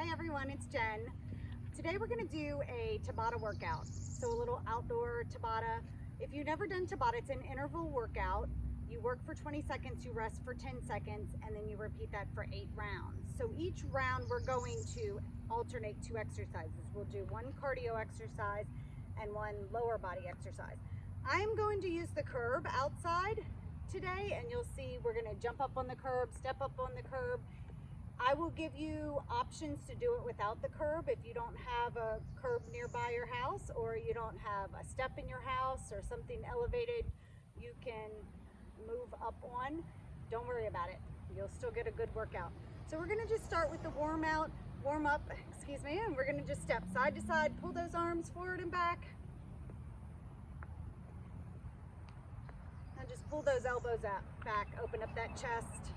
Hi everyone, it's Jen. Today we're going to do a Tabata workout. So a little outdoor Tabata. If you've never done Tabata, it's an interval workout. You work for 20 seconds, you rest for 10 seconds, and then you repeat that for 8 rounds. So each round we're going to alternate 2 exercises. We'll do 1 cardio exercise and 1 lower body exercise. I'm going to use the curb outside today, and you'll see we're going to jump up on the curb, step up on the curb. I will give you options to do it without the curb if you don't have a curb nearby your house, or you don't have a step in your house or something elevated you can move up on. Don't worry about it. You'll still get a good workout. So we're going to just start with the warm up, and we're going to just step side to side, pull those arms forward and back. And just pull those elbows out, back, open up that chest.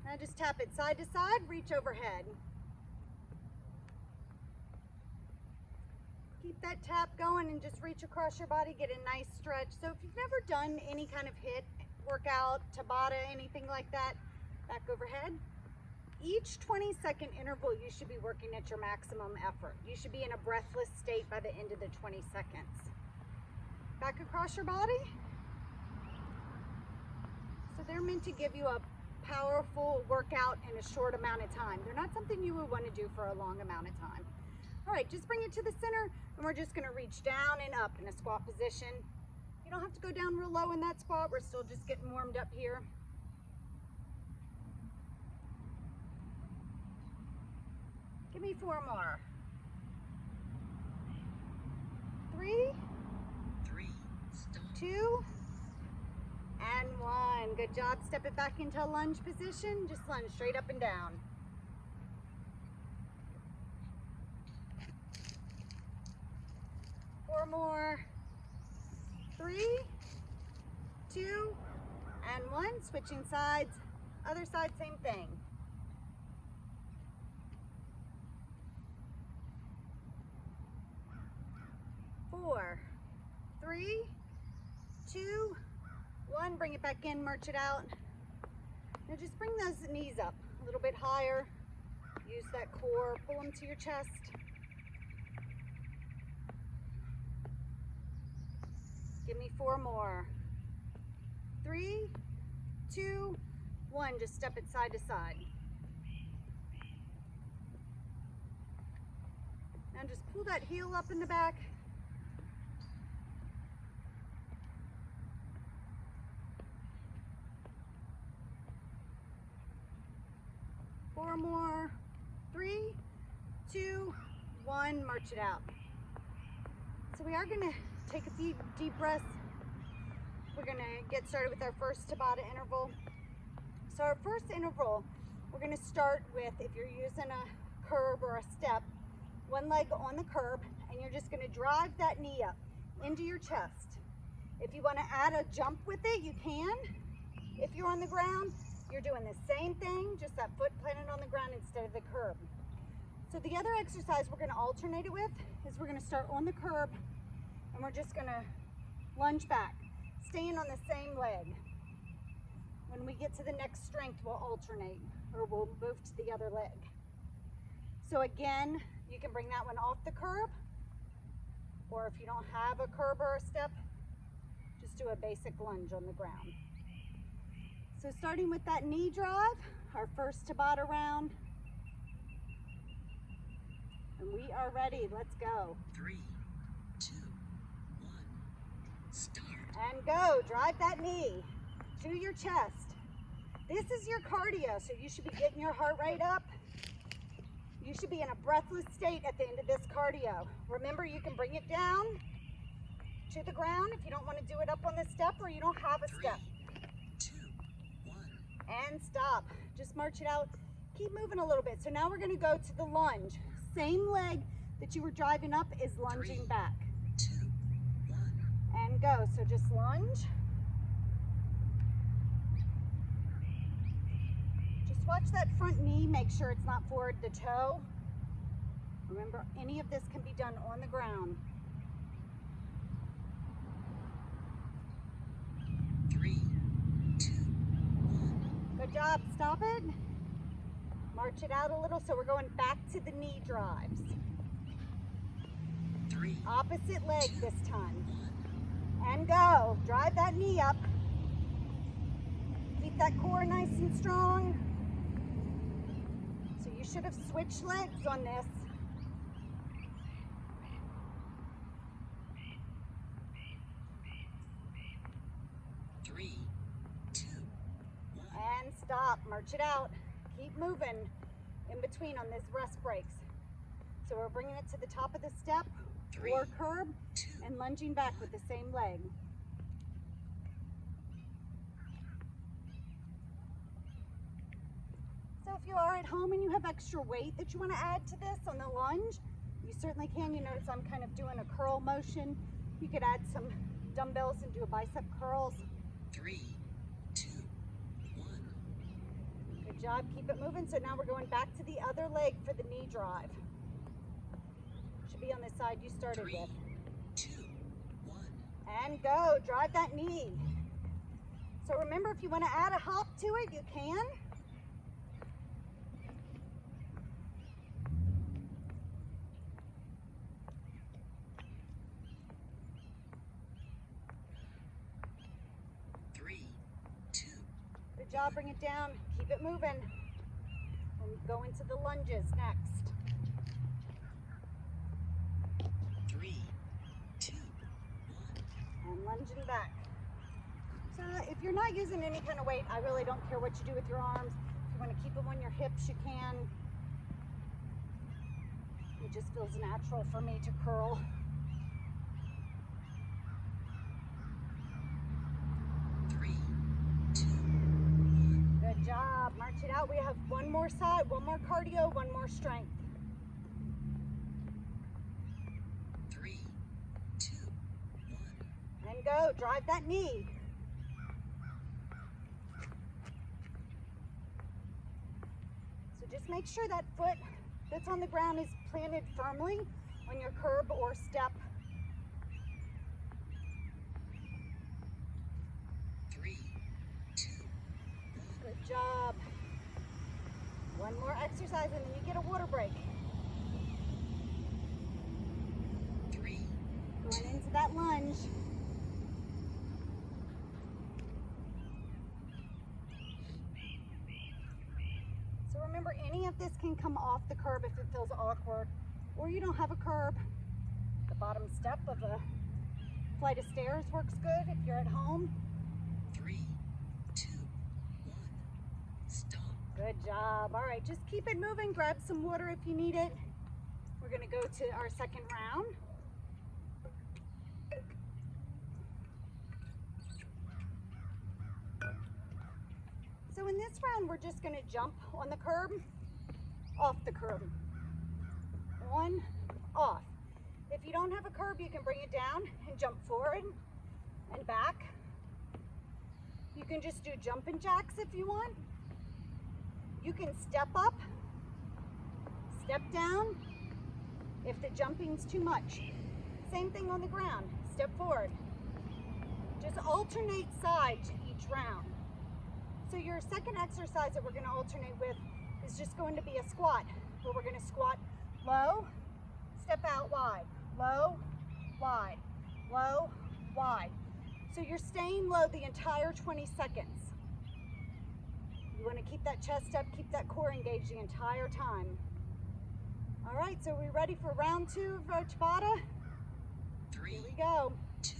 Now just tap it side to side, reach overhead. Keep that tap going and just reach across your body, get a nice stretch. So if you've never done any kind of HIIT workout, Tabata, anything like that, back overhead. Each 20-second interval, you should be working at your maximum effort. You should be in a breathless state by the end of the 20 seconds. Back across your body. So they're meant to give you a powerful workout in a short amount of time. They're not something you would want to do for a long amount of time. All right, just bring it to the center, and we're just going to reach down and up in a squat position. You don't have to go down real low in that squat. We're still just getting warmed up here. Give me 4 more. 3, 2, and 1. Good job. Step it back into a lunge position. Just lunge straight up and down. Four more. 3, 2, and 1. Switching sides. Other side, same thing. 4, 3, 2, 1. Bring it back in, march it out. Now just bring those knees up a little bit higher. Use that core, pull them to your chest. Give me 4 more. 3, 2, 1. Just step it side to side. Now just pull that heel up in the back. Four more. 3, 2, 1. March it out. So we are going to take a few deep breaths. We're going to get started with our first Tabata interval. So our first interval, we're going to start with, if you're using a curb or a step, 1 leg on the curb, and you're just going to drive that knee up into your chest. If you want to add a jump with it, you can. If you're on the ground, you're doing the same thing, just that foot planted on the ground instead of the curb. So the other exercise we're going to alternate it with is we're going to start on the curb, and we're just going to lunge back, staying on the same leg. When we get to the next strength, we'll alternate, or we'll move to the other leg. So again, you can bring that one off the curb, or if you don't have a curb or a step, just do a basic lunge on the ground. So starting with that knee drive, our first Tabata round. And we are ready. Let's go. 3, 2, 1, start. And go. Drive that knee to your chest. This is your cardio, so you should be getting your heart rate up. You should be in a breathless state at the end of this cardio. Remember, you can bring it down to the ground if you don't want to do it up on the step, or you don't have a step. 3, 2, 1. And stop. Just march it out. Keep moving a little bit. So now we're going to go to the lunge. Same leg that you were driving up is lunging 3, back. 2, 1. And go. So just lunge. Just watch that front knee. Make sure it's not forward the toe. Remember, any of this can be done on the ground. 3, 2, 1. Good job. Stop it. March it out a little. So we're going back to the knee drives. 3, Opposite leg this time. 1. And go. Drive that knee up. Keep that core nice and strong. So you should have switched legs on this. Three, two, one. And stop. March it out. Keep moving in between on these rest breaks. So we're bringing it to the top of the step or curb 2. and lunging back with the same leg. So if you are at home and you have extra weight that you want to add to this on the lunge, you certainly can. You notice I'm kind of doing a curl motion. You could add some dumbbells and do a bicep curls. 3, 2, 1. Good job. Keep it moving. So now we're going back to the other leg for the knee drive. Should be on the side you started 3, with. 2, 1. And go. Drive that knee. So remember, if you want to add a hop to it, you can. Good job. Bring it down. Keep it moving. And go into the lunges next. 3, 2, 1. And lunging back. So if you're not using any kind of weight, I really don't care what you do with your arms. If you want to keep them on your hips, you can. It just feels natural for me to curl. Good job. March it out. We have one more side, one more cardio, one more strength. 3, 2, 1. And go. Drive that knee. So just make sure that foot that's on the ground is planted firmly on your curb or step. 3, 2, 1. Good job. One more exercise and then you get a water break. 3, Going into that lunge. So remember, any of this can come off the curb if it feels awkward, or you don't have a curb. The bottom step of a flight of stairs works good if you're at home. 3, 2, 1. Stop. Good job. All right, just keep it moving. Grab some water if you need it. We're going to go to our second round. So in this round, we're just going to jump on the curb, off the curb. On, off. If you don't have a curb, you can bring it down and jump forward and back. You can just do jumping jacks if you want. You can step up, step down if the jumping's too much. Same thing on the ground. Step forward. Just alternate sides each round. So your second exercise that we're going to alternate with is just going to be a squat, where we're going to squat low, step out wide, low, wide, low, wide. So you're staying low the entire 20 seconds. You want to keep that chest up, keep that core engaged the entire time. All right, so we're ready for round 2 of our Tabata. 3, Here we go. 2,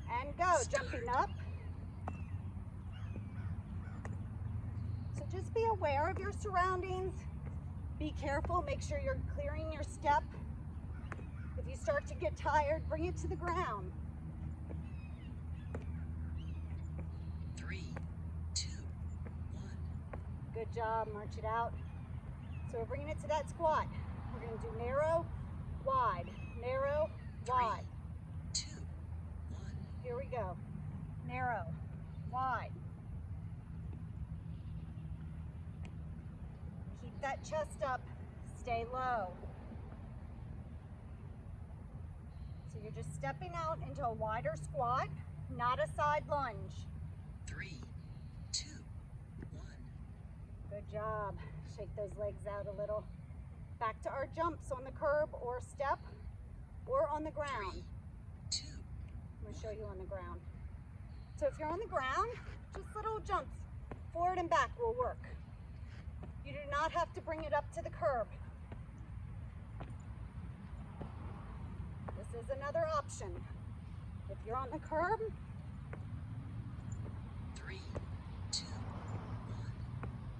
1. And go. Jumping up. So just be aware of your surroundings. Be careful. Make sure you're clearing your step. If you start to get tired, bring it to the ground. 3, 2, 1. Good job. March it out. So we're bringing it to that squat. We're going to do narrow, wide, narrow, wide. 3, 2, 1. Here we go. Narrow, wide. Keep that chest up. Stay low. So you're just stepping out into a wider squat, not a side lunge. 3, 2, job. Shake those legs out a little. Back to our jumps on the curb or step or on the ground. 3, 2, I'm going to show you on the ground. So if you're on the ground, just little jumps forward and back will work. You do not have to bring it up to the curb. This is another option. If you're on the curb, 3, 2,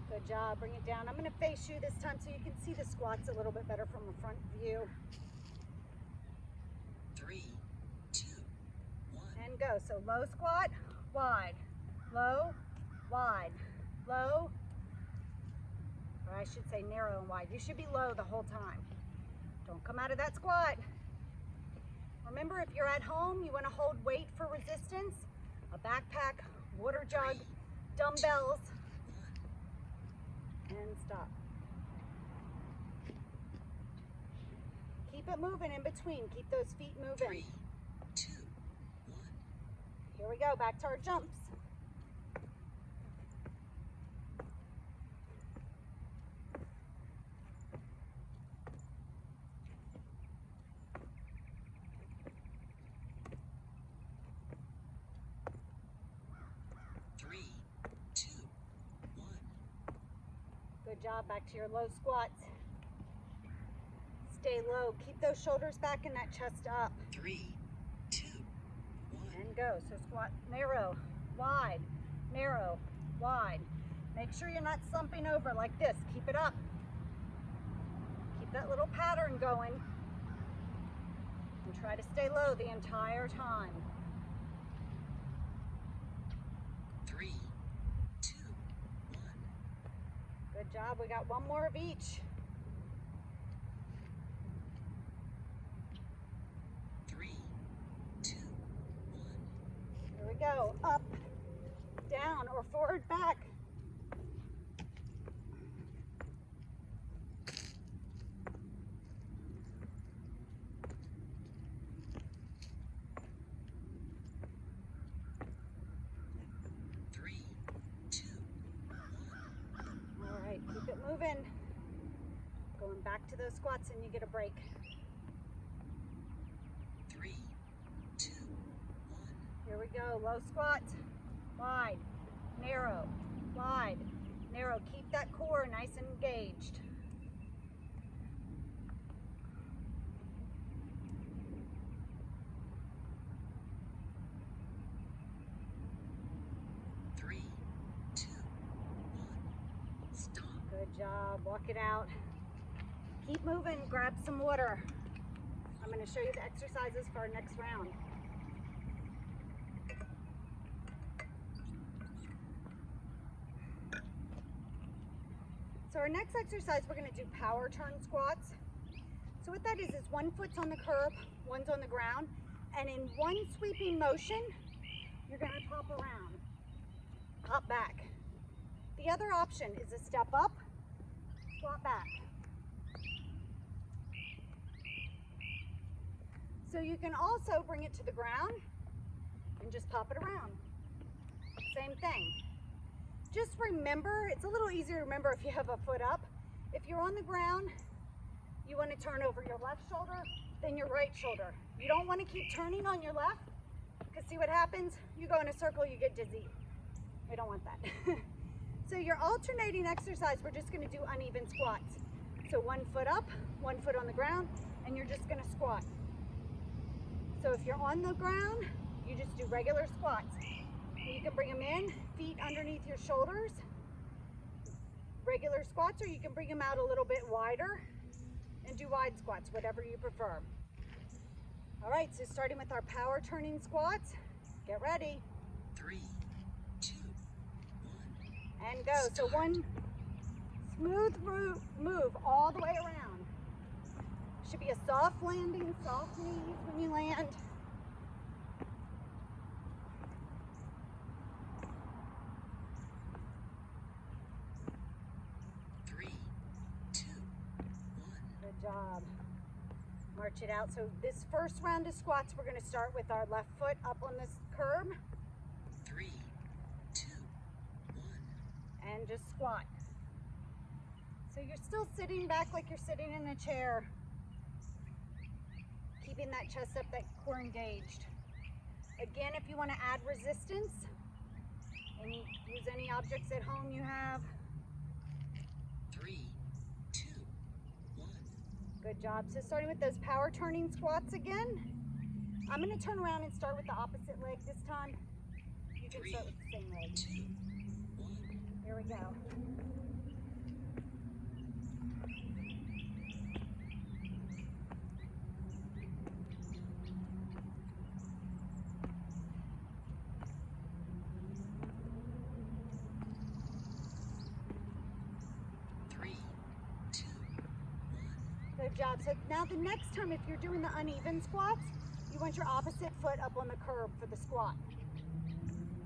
1. good job. Bring it down. I'm going to face you this time so you can see the squats a little bit better from a front view. 3, 2, 1. And go. So low squat, wide, low, wide, low, or I should say narrow and wide. You should be low the whole time. Don't come out of that squat. Remember, if you're at home, you want to hold weight for resistance, a backpack, water jug, dumbbells, and stop. Keep it moving in between. Keep those feet moving. 3, 2, 1. Here we go, back to our jumps. Good job. Back to your low squats. Stay low. Keep those shoulders back and that chest up. 3, 2, 1. And go. So squat narrow, wide, narrow, wide. Make sure you're not slumping over like this. Keep it up. Keep that little pattern going. And try to stay low the entire time. 3, 2, 1. Good job. We got one more of each. 3, 2, 1. Here we go. Up, down, or forward, back. Keep it moving. Going back to those squats and you get a break. 3, 2, 1. Here we go. Low squat. Wide, narrow, wide, narrow. Keep that core nice and engaged. Good job. Walk it out. Keep moving. Grab some water. I'm going to show you the exercises for our next round. So our next exercise, we're going to do power turn squats. So what that is one foot's on the curb, one's on the ground, and in one sweeping motion, you're going to pop around, pop back. The other option is a step up, squat back. So you can also bring it to the ground and just pop it around. Same thing. Just remember, it's a little easier to remember if you have a foot up. If you're on the ground, you want to turn over your left shoulder, then your right shoulder. You don't want to keep turning on your left, because see what happens? You go in a circle, you get dizzy. We don't want that. So your alternating exercise, we're just going to do uneven squats. So one foot up, one foot on the ground, and you're just going to squat. So if you're on the ground, you just do regular squats. You can bring them in, feet underneath your shoulders, regular squats, or you can bring them out a little bit wider and do wide squats, whatever you prefer. All right, so starting with our power turning squats, get ready. 3, 2, 1. And go. So one smooth move all the way around. Should be a soft landing, soft knees when you land. Job. March it out. So this first round of squats, we're going to start with our left foot up on this curb. 3, 2, 1. And just squat. So you're still sitting back like you're sitting in a chair. Keeping that chest up, that core engaged. Again, if you want to add resistance, and you use any objects at home you have. 3, 2, 1. Good job. So starting with those power turning squats again. I'm going to turn around and start with the opposite leg this time. You can start with the same leg. 2, 1. Here we go. 3, 2, 1. Good job. So now the next time, if you're doing the uneven squats, you want your opposite foot up on the curb for the squat.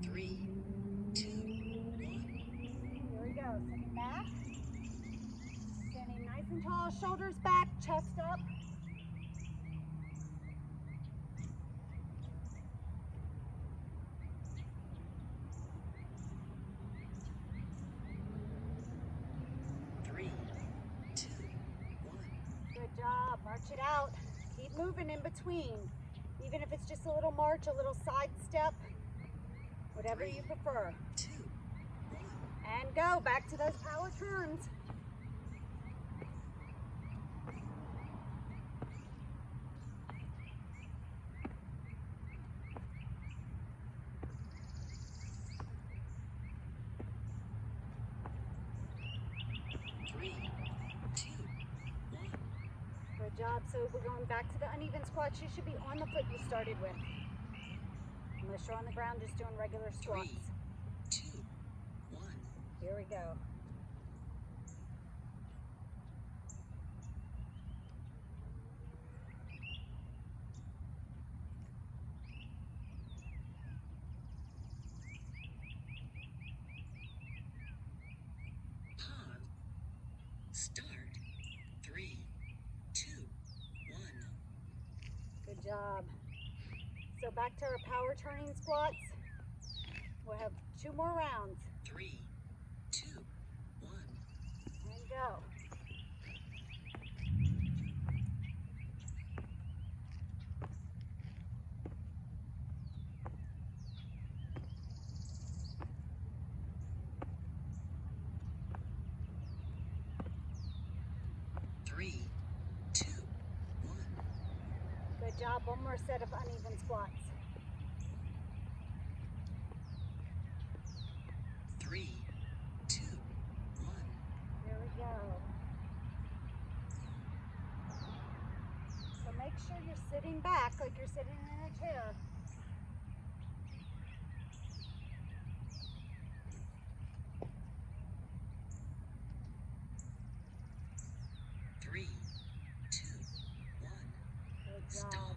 3, 2, 1. Here we go. Sitting back. Standing nice and tall, shoulders back, chest up. Good job. March it out. Keep moving in between. Even if it's just a little march, a little side step, whatever you prefer. 2, 1. And go back to those power turns. Good job. So we're going back to the uneven squats. You should be on the foot you started with. Unless you're on the ground just doing regular squats. 3, 2, 1. Here we go. Pause. Start. 3, 2, 1. Good job. So back to our power turning squats. We'll have 2 more rounds. 3, 2, 1. And go. Three, 2, 1. Good job. One more set of uneven squats. 3, 2, 1. Here we go. So make sure you're sitting back like you're sitting in a chair. 3, 2, 1. Good job. Stop.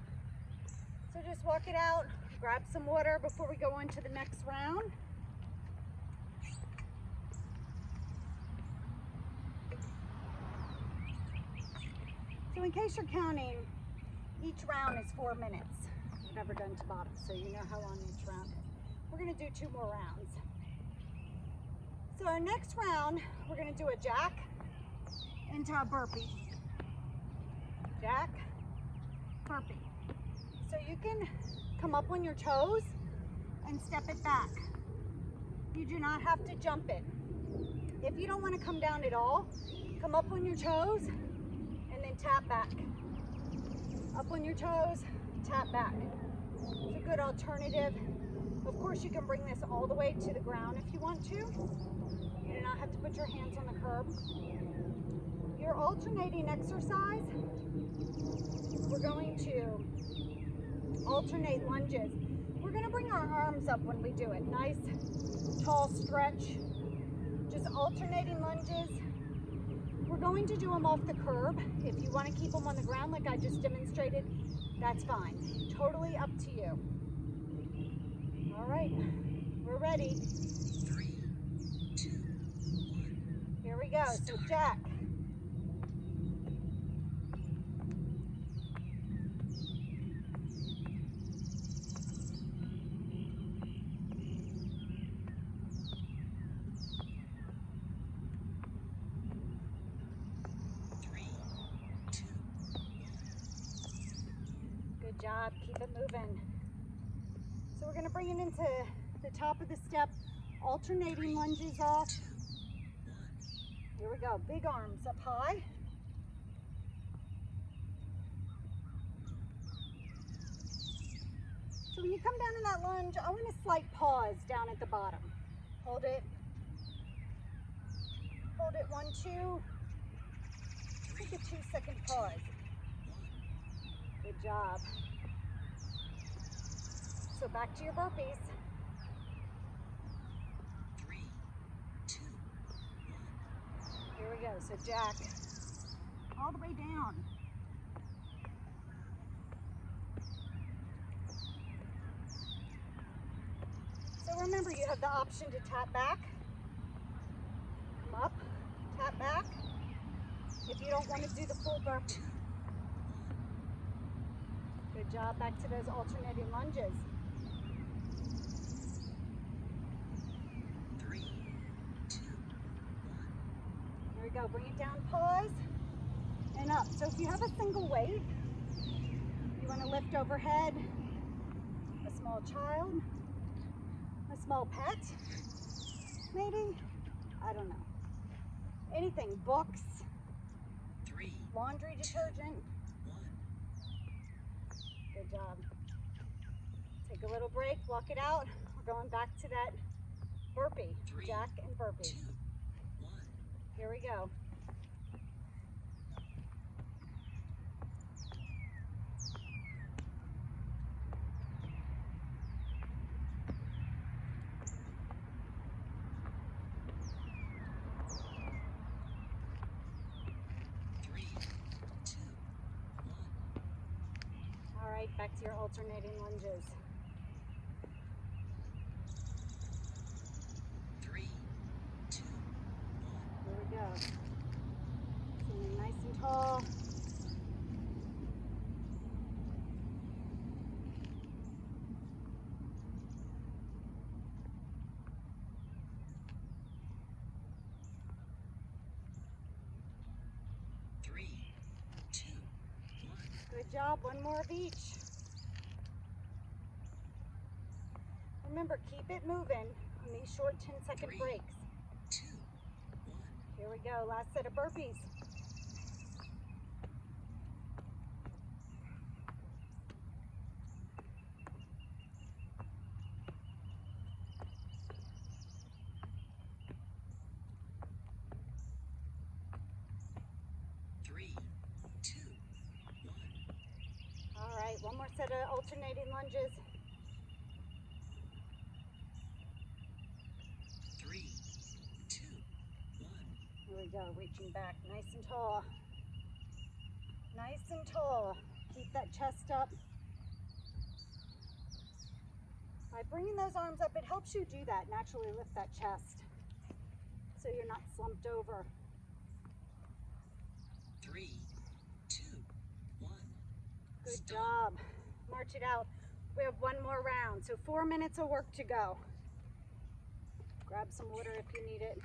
So just walk it out, grab some water before we go on to the next round. So in case you're counting, each round is 4 minutes. I've never done Tabata, so you know how long each round is. We're gonna do 2 more rounds. So our next round, we're gonna do a jack into a burpee. Jack, burpee. So you can come up on your toes and step it back. You do not have to jump it. If you don't want to come down at all, come up on your toes and then tap back. Up on your toes, tap back. It's a good alternative. Of course, you can bring this all the way to the ground if you want to. You do not have to put your hands on the curb. Your alternating exercise, we're going to alternate lunges. We're going to bring our arms up when we do it. Nice, tall stretch. Just alternating lunges. We're going to do them off the curb. If you want to keep them on the ground like I just demonstrated, that's fine. Totally up to you. All right, we're ready. 3, 2, 1. Here we go. So jack. job. Keep it moving. So we're going to bring it into the top of the step, alternating lunges off. Here we go. Big arms up high. So when you come down in that lunge, I want a slight pause down at the bottom. Hold it. Hold it, 1, 2. Take a 2-second pause. Good job. So back to your burpees. 3, 2, 1. Here we go. So jack all the way down. So remember, you have the option to tap back, come up, tap back, if you don't want to do the full burpee. Good job. Back to those alternating lunges. 3, 2, 1. There we go. Bring it down, pause, and up. So if you have a single weight, you want to lift overhead, a small child, a small pet, maybe, I don't know. Anything, books, 3, laundry detergent. 1. Good job. Take a little break, walk it out. We're going back to that burpee, jack and burpee. 2, 1. Here we go. All right, back to your alternating lunges. 3, 2, 1. Here we go. Standing nice and tall. Good job. One more of each. Remember, keep it moving on these short 10-second 3, breaks. 2, 1. Here we go. Last set of burpees. All right, one more set of alternating lunges. 3, 2, 1. Here we go, reaching back, nice and tall. Nice and tall. Keep that chest up. By bringing those arms up, it helps you do that, naturally lift that chest so you're not slumped over. 3, 2, 1. Good Stop. job. March it out. We have one more round, so 4 minutes of work to go. Grab some water if you need it.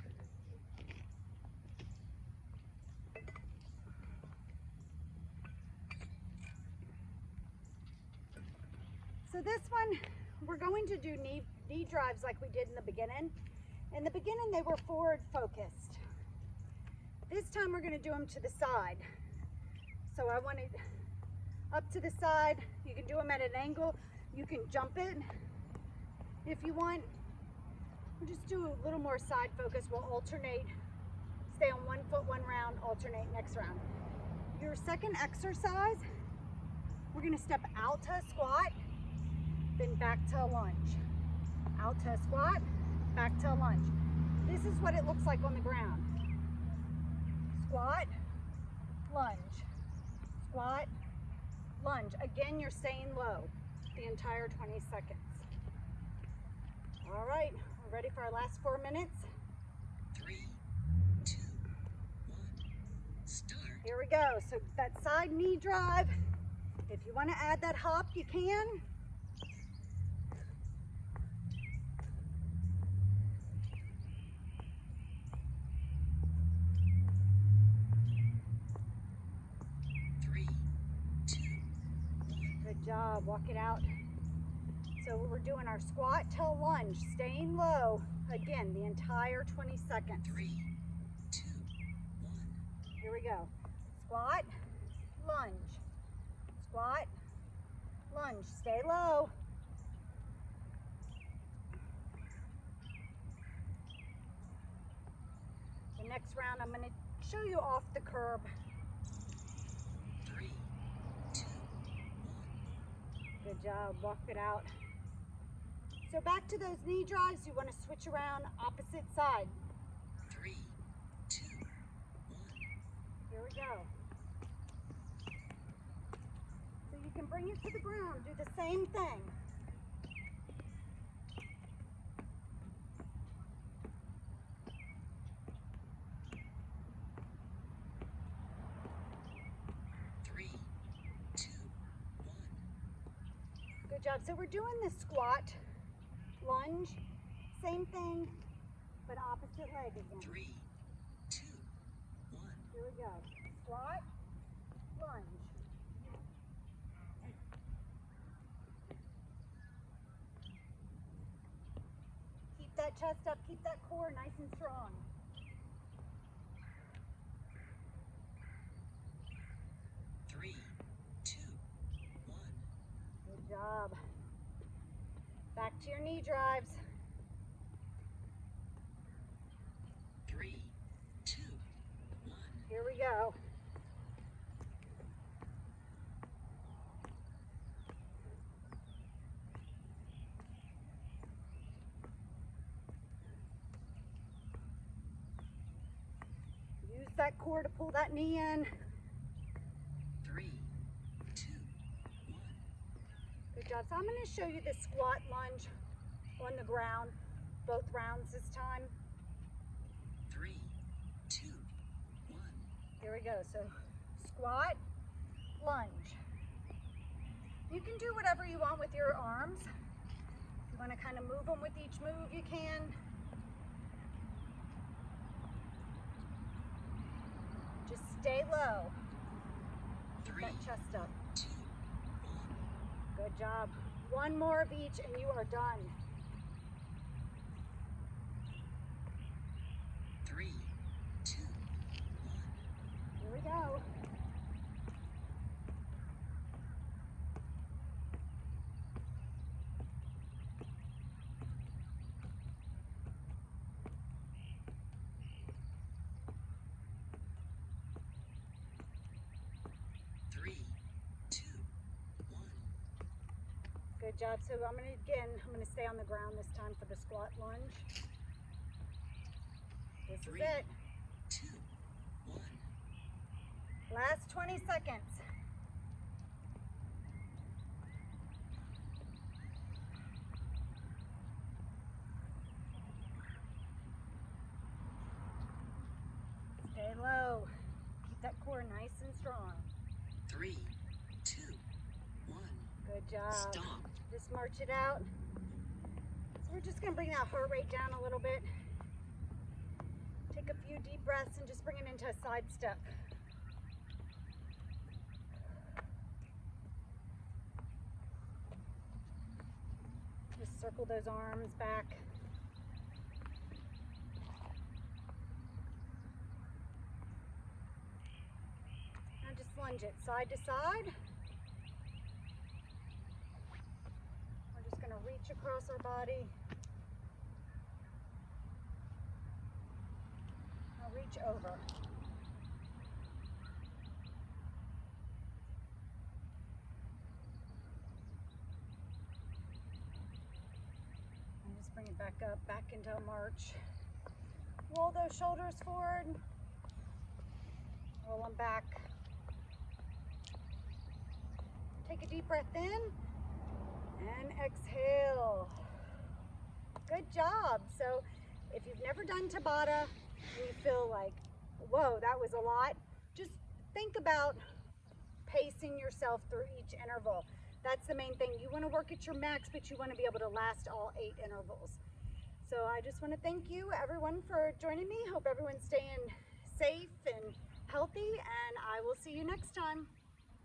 So this one, we're going to do knee drives like we did in the beginning. In the beginning, they were forward focused. This time we're gonna do them to the side. So I want it up to the side. You can do them at an angle. You can jump it if you want. We'll just do a little more side focus. We'll alternate, stay on 1 foot one round, alternate next round. Your second exercise, we're gonna step out to a squat, then back to a lunge. Out to a squat, back to a lunge. This is what it looks like on the ground. Squat, lunge, squat, lunge. Again, you're staying low the entire 20 seconds. All right, we're ready for our last 4 minutes. 3, 2, 1. Start. Here we go. So that side knee drive, if you want to add that hop, you can. job. Walk it out. So we're doing our squat till lunge, staying low. Again, the entire 20 seconds. 3, 2, 1. Here we go. Squat, lunge. Squat, lunge. Stay low. The next round, I'm going to show you off the curb. 3, 2, 1. Good job. Walk it out. So back to those knee drives, you want to switch around opposite side. 3, 2, 1. Here we go. So you can bring it to the ground. Do the same thing. Good job. So we're doing the squat, lunge, same thing, but opposite leg again. 3, 2, 1. Here we go. Squat, lunge. Keep that chest up, keep that core nice and strong. Three, two, one. Good job. Back to your knee drives. 3, 2, 1. Here we go. Use that core to pull that knee in. 3, 2, 1. Good job. So I'm going to show you the squat lunge on the ground, both rounds this time. 3, 2, 1. Here we go. So squat, lunge. You can do whatever you want with your arms. If you want to kind of move them with each move, you can. Just stay low. Keep 3, that chest up. 2, 1. Good job. One more of each and you are done. 3, 2, 1. Here we go. Three, two, one. Good job. So I'm going to stay on the ground this time for the squat lunge. This is 3, it. 2, 1. Last 20 seconds. Stay low. Keep that core nice and strong. 3, 2, 1. Good job. Stop. Just march it out. So we're just going to bring that heart rate down a little bit. Take a few deep breaths and just bring it into a side step. Just circle those arms back. Now just lunge it side to side. We're just going to reach across our body. Now reach over. And just bring it back up, back into a march. Roll those shoulders forward. Roll them back. Take a deep breath in and exhale. Good job. So if you've never done Tabata and you feel like, whoa, that was a lot, just think about pacing yourself through each interval. That's the main thing. You want to work at your max, but you want to be able to last all 8 intervals. So I just want to thank you, everyone, for joining me. Hope everyone's staying safe and healthy, and I will see you next time.